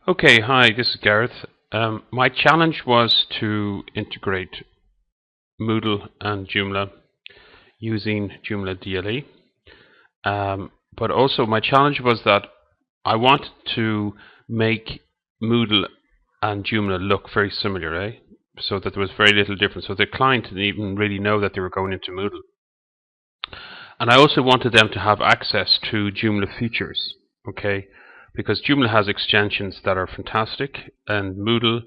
Okay, hi, this is Gareth. My challenge was to integrate Moodle and Joomla using Joomla DLE. But also my challenge was that I wanted to make Moodle and Joomla look very similar, so that there was very little difference. So the client didn't even really know that they were going into Moodle. And I also wanted them to have access to Joomla features, okay? Because Joomla has extensions that are fantastic, and Moodle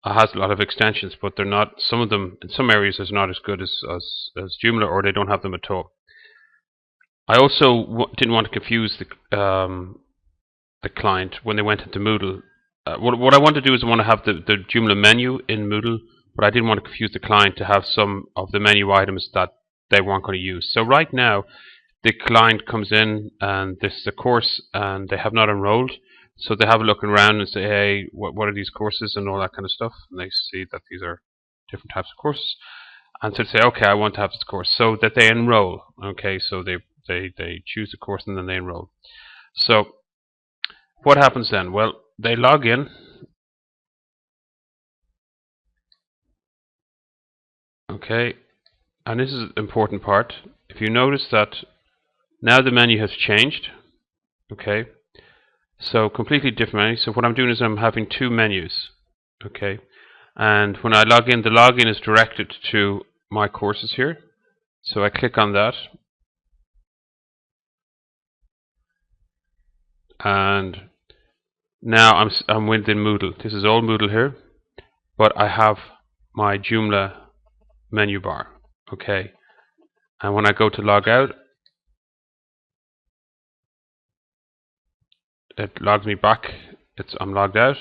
has a lot of extensions, but they're not. Some of them, in some areas, is not as good as Joomla, or they don't have them at all. I also didn't want to confuse the client when they went into Moodle. What I want to do is I want to have the Joomla menu in Moodle, but I didn't want to confuse the client to have some of the menu items that they weren't going to use. So right now, the client comes in and this is a course and they have not enrolled. So they have a look around and say, hey, what are these courses and all that kind of stuff. And they see that these are different types of courses. And so they say, okay, I want to have this course. So that they enroll. Okay, so they choose the course and then they enroll. So what happens then? Well, they log in. Okay, and this is an important part. If you notice that now the menu has changed. Okay, so completely different menu. So what I'm doing is I'm having two menus. Okay, and when I log in, the login is directed to my courses here. So I click on that, and now I'm within Moodle. This is all Moodle here, but I have my Joomla menu bar. Okay, and when I go to log out, it logs me back. I'm logged out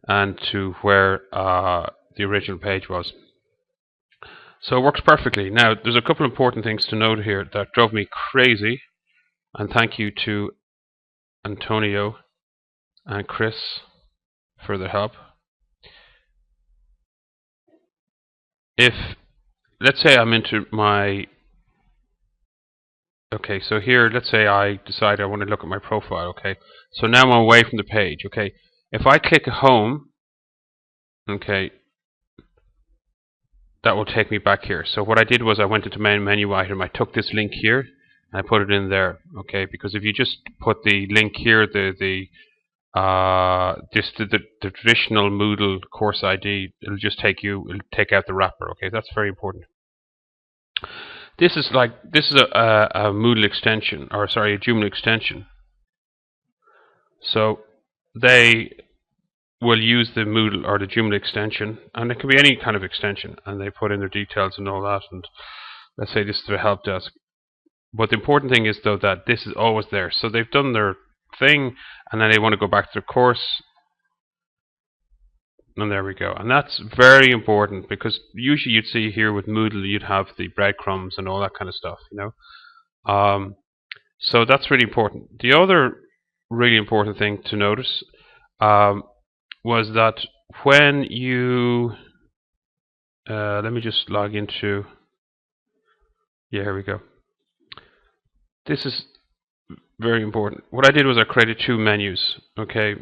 and to where the original page was. So it works perfectly. Now, there's a couple important things to note here that drove me crazy, and thank you to Antonio and Chris for the help. If, let's say I'm into my, okay, so here, let's say I decide I want to look at my profile, okay, so now I'm away from the page, okay, if I click home, okay, that will take me back here. So what I did was I went into main menu item, I took this link here, and I put it in there, okay, because if you just put the link here, the traditional Moodle course ID, it'll take out the wrapper, okay, that's very important. This is a Moodle extension, or sorry, a Joomla extension. So they will use the Moodle or the Joomla extension, and it can be any kind of extension, and they put in their details and all that, and let's say this is their help desk. But the important thing is though that this is always there. So they've done their thing, and then they want to go back to their course, and there we go. And that's very important because usually you'd see here with Moodle you'd have the breadcrumbs and all that kind of stuff, you know. So that's really important. The other really important thing to notice was that when you let me just log into, yeah, here we go. This is very important. What I did was I created two menus, okay.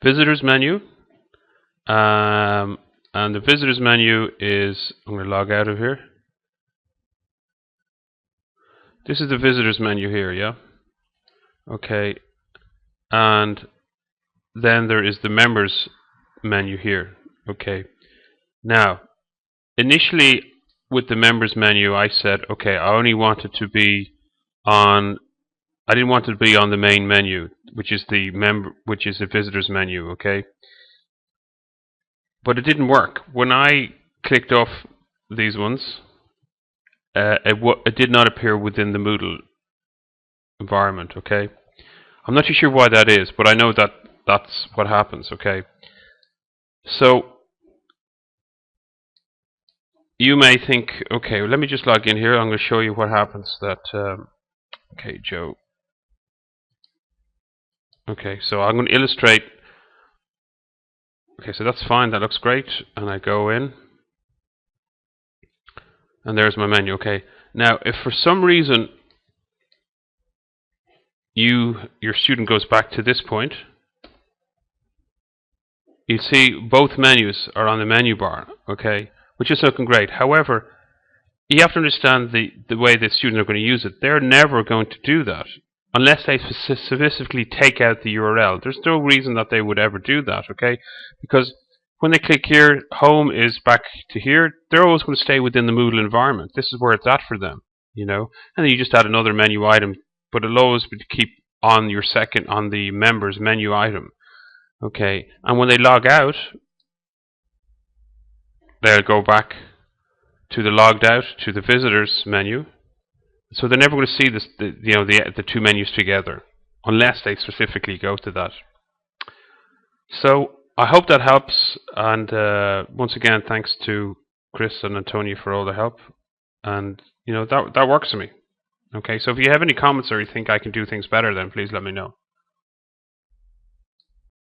Visitors menu, and the visitors menu is, I'm going to log out of here. This is the visitors menu here, yeah? Okay, and then there is the members menu here, okay. Now, initially with the members menu I said, okay, I only wanted to be on, I didn't want it to be on the main menu, which is the visitors menu, okay? But it didn't work. When I clicked off these ones, it did not appear within the Moodle environment, okay? I'm not too sure why that is, but I know that that's what happens, okay? So you may think, okay, let me just log in here. I'm going to show you what happens that, okay, Joe. Okay, so I'm going to illustrate. Okay, so that's fine. That looks great. And I go in. And there's my menu. Okay, now if for some reason your student goes back to this point, you see both menus are on the menu bar, okay, which is looking great. However, you have to understand the way the students are going to use it. They're never going to do that unless they specifically take out the URL. There's no reason that they would ever do that, okay? Because when they click here, home is back to here. They're always going to stay within the Moodle environment. This is where it's at for them, you know. And then you just add another menu item, but it'll always keep on your on the members menu item, okay? And when they log out, they'll go back to the logged out to the visitors menu. So they're never going to see this, the two menus together unless they specifically go to that. So I hope that helps, and once again, thanks to Chris and Antonia for all the help, and that works for me. Okay, so if you have any comments or you think I can do things better, then please let me know.